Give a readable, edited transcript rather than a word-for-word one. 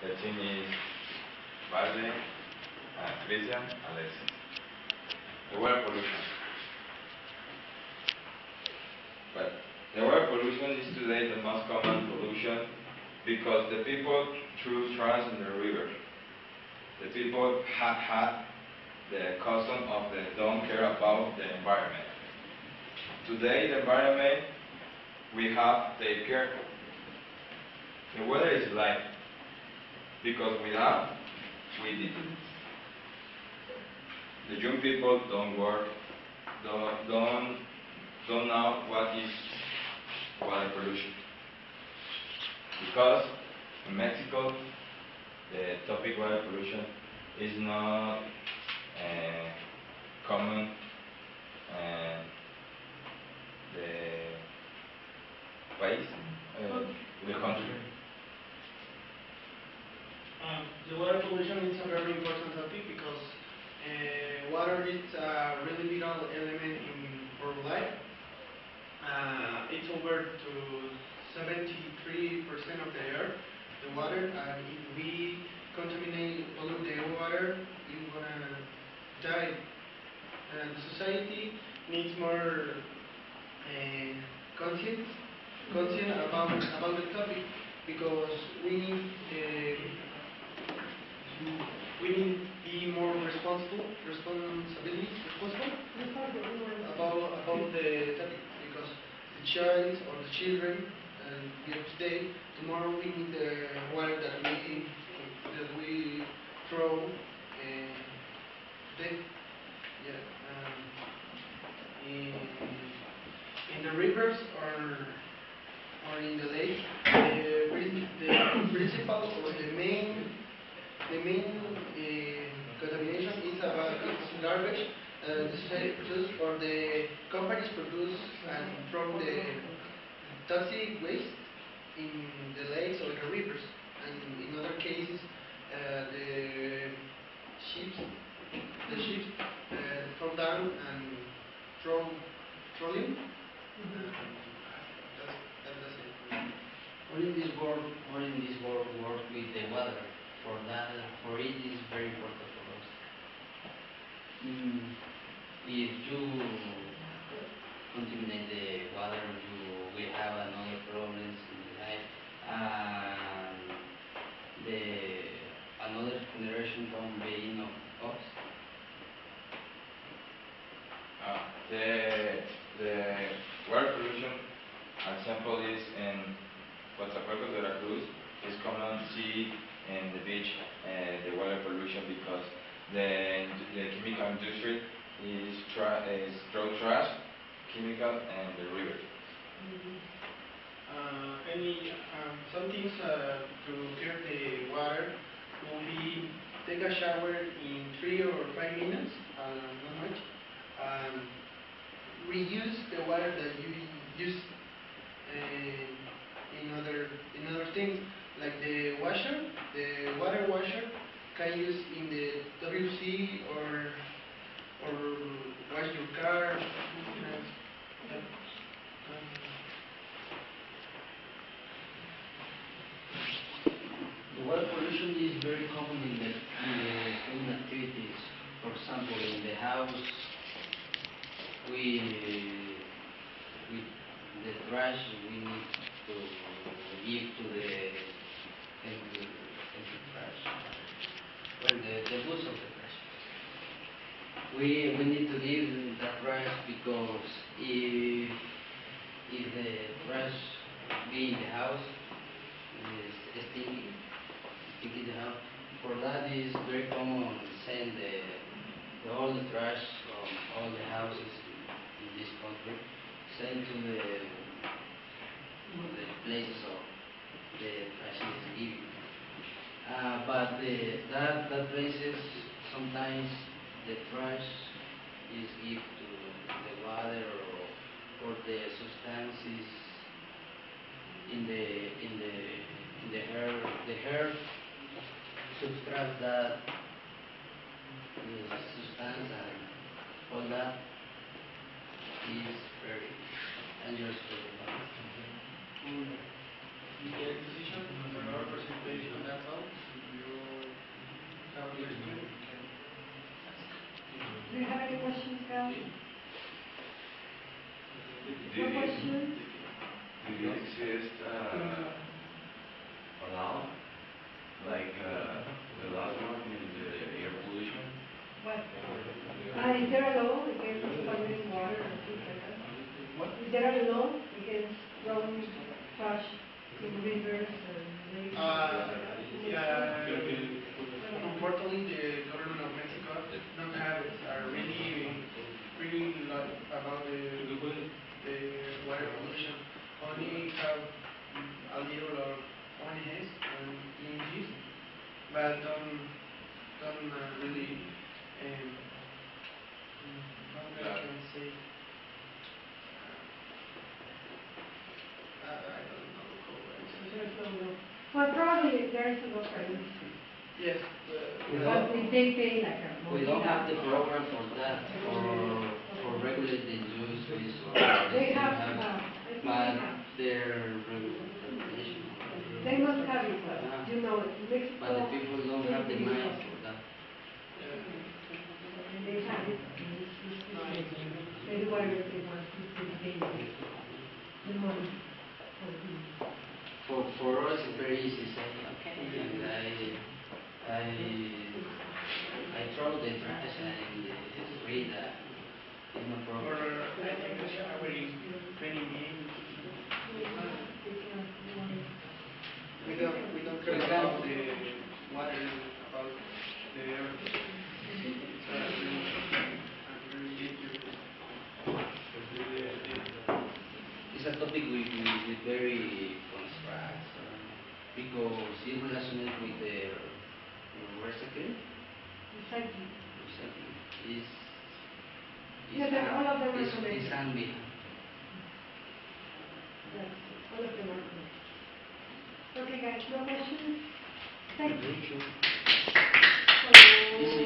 The team is Valle, Christian, Alexis. The water pollution. But the water pollution is today the most common pollution because the people threw trash in the river. The people have had the custom of they don't care about the environment. Today the environment we have take care. The weather is life because without we didn't. The young people don't work, don't know what is water pollution. Because in Mexico, the topic water pollution is not common in the país, the country. The water pollution is a very important topic because water is a really vital element in our life. It's over to 73% of the air, the water, and if we contaminate all of the water, we're gonna die. And the society needs more conscience, conscience about the topic because we need be more responsible about the topic because the child or the children we have today, tomorrow we need the water that we throw today. Yeah. In the rivers or in the lake, the principal or the main contamination is about it's garbage. Just or the companies produce and throw the toxic waste in the lakes or the rivers, and in other cases, the ships, the ships fall down and throw them. That's it. Work with the water. For it is very important for us. If you contaminate the water, you will have another problems in life, and the another generation from being of us. The water pollution example is in Coatzacoalcos, Veracruz. It's common to see in the beach the water pollution because the chemical industry is throw trash, chemical, and the river. Some things to care the water will be take a shower in 3 or 5 minutes, not much. Reuse the water that you use in other things like the water washer can use in the WC or wash your car. The water pollution is very common in the human activities. For example, in the house, we the trash we need to give to the empty trash, well, the booth of the trash. We need to give the trash because if the trash be in the house is stinking the house. For that is very common send all the trash from all the houses in this country sent to the place of the trash is given. But that places sometimes the trash is given to the water or the substances in the air. The air subtract that substance and all that is very dangerous for the body. The decision, the lower percentage, that's all. have any questions, Gal? Do No questions? do it exist allowed, like the last one in the air pollution? What? Is there a law against polluting water and things like that? What? Is there a law against throwing trash in rivers and lakes? Yeah, unfortunately, the government of Mexico not have really lot about the water pollution. Only have a little of ONGs and ENGs, but don't really, how I can say, I don't know how I There's no law. Well, probably there's a law for this. Yes, We But don't- they pay like a. We don't have the program for that, for regulating use this or. They have, don't I think they But have. their regulation. They must have it, but you know, in Mexico. But the people don't have the money for that. And they have it, and they do whatever they want to pay the money for the. For us, it's very easy to say, okay, and I throw the trash in the street, it's no or problem. I take a shower in 20 minutes. We don't care about the water, about the air. It's really dangerous. It's a topic we very construct, because it relationed with the recycling. Recycling. Recycling is Yeah, they're all of them are is connected. hand behind. Yes, all of them are connected. Okay, guys, no questions? Thank you. So-